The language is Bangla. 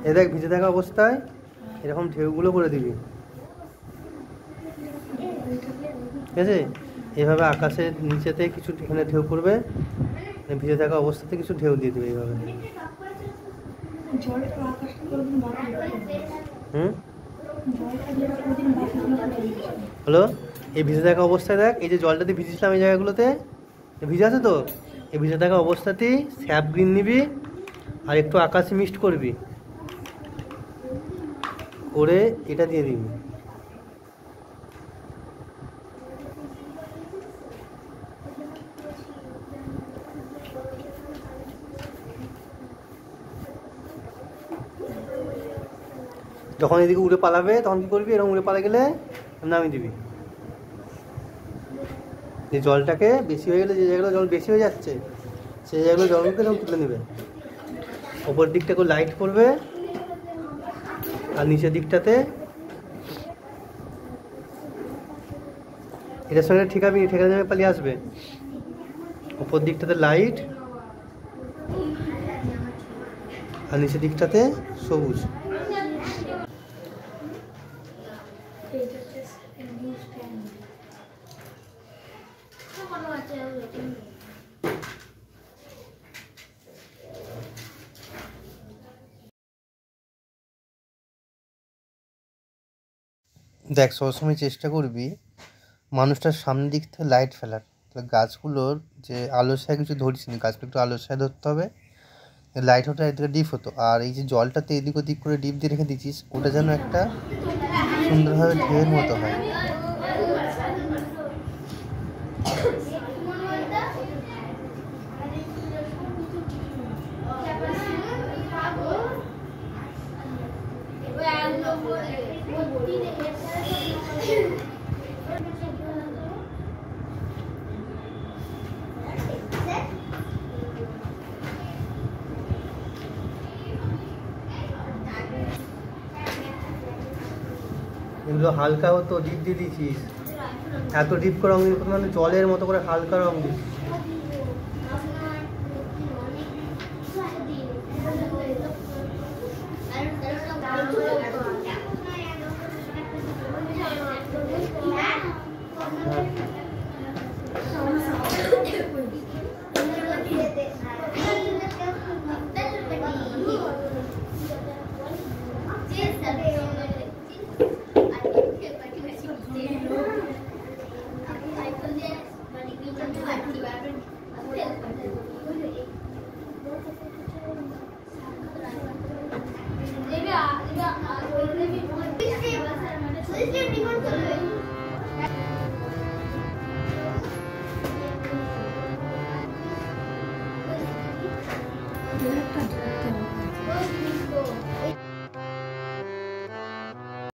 এই দেখ ভিজে থাকা অবস্থায় এরকম ঢেউগুলো করে দিবি, ঠিক আছে? এইভাবে আকাশের নিচেতে কিছু এখানে ঢেউ পড়বে, ভিজে থাকা অবস্থাতে কিছু ঢেউ দিয়ে দেবে এইভাবে। হলো, এই ভিজে থাকা অবস্থায় দেখ, এই যে জলটাতে ভিজেছিলাম এই জায়গাগুলোতে ভিজে আছে তো, এই ভিজে থাকা অবস্থাতেই স্যাপ গ্রিন নিবি আর একটু আকাশি মিক্সড করবি, করে এটা দিয়ে দিবি। যখন এদিকে উড়ে পালাবে তখন কি করবি, এরকম উড়ে পালা গেলে নামিয়ে দিবি। যে জলটাকে বেশি হয়ে গেলে, যে জায়গাগুলো জল বেশি হয়ে যাচ্ছে সেই জায়গাগুলো জলগুলোকে এরকম তুলে নেবে, ওপর দিকটাকে লাইট করবে আর নিচের দিকটাতে এটার সঙ্গে ঠেকাবি, ঠেকা যাবে পালিয়ে আসবে, ওপর দিকটাতে লাইট আর নিচের দিকটাতে সবুজ। দেখ সবসময় চেষ্টা করবি মানুষটার সামনের দিক থেকে লাইট ফেলার, তাহলে গাছগুলোর যে আলোর ছায়া কিছু ধরিস নি, গাছগুলো একটু আলোর ছায়া ধরতে হবে, লাইট হতো একদিকে ডিপ হতো, আর এই যে জলটাতে এদিক ওদিক করে ডিপ দিয়ে রেখে দিচ্ছিস ওটা যেন একটা সুন্দরভাবে ঢেউয়ের মতো হয়। এগুলো হালকা হতো, ডিপ দিয়ে দিয়েছিস, এত ডিপ করে রঙ মানে জলের মতো করে হালকা রঙ দিচ্ছিস।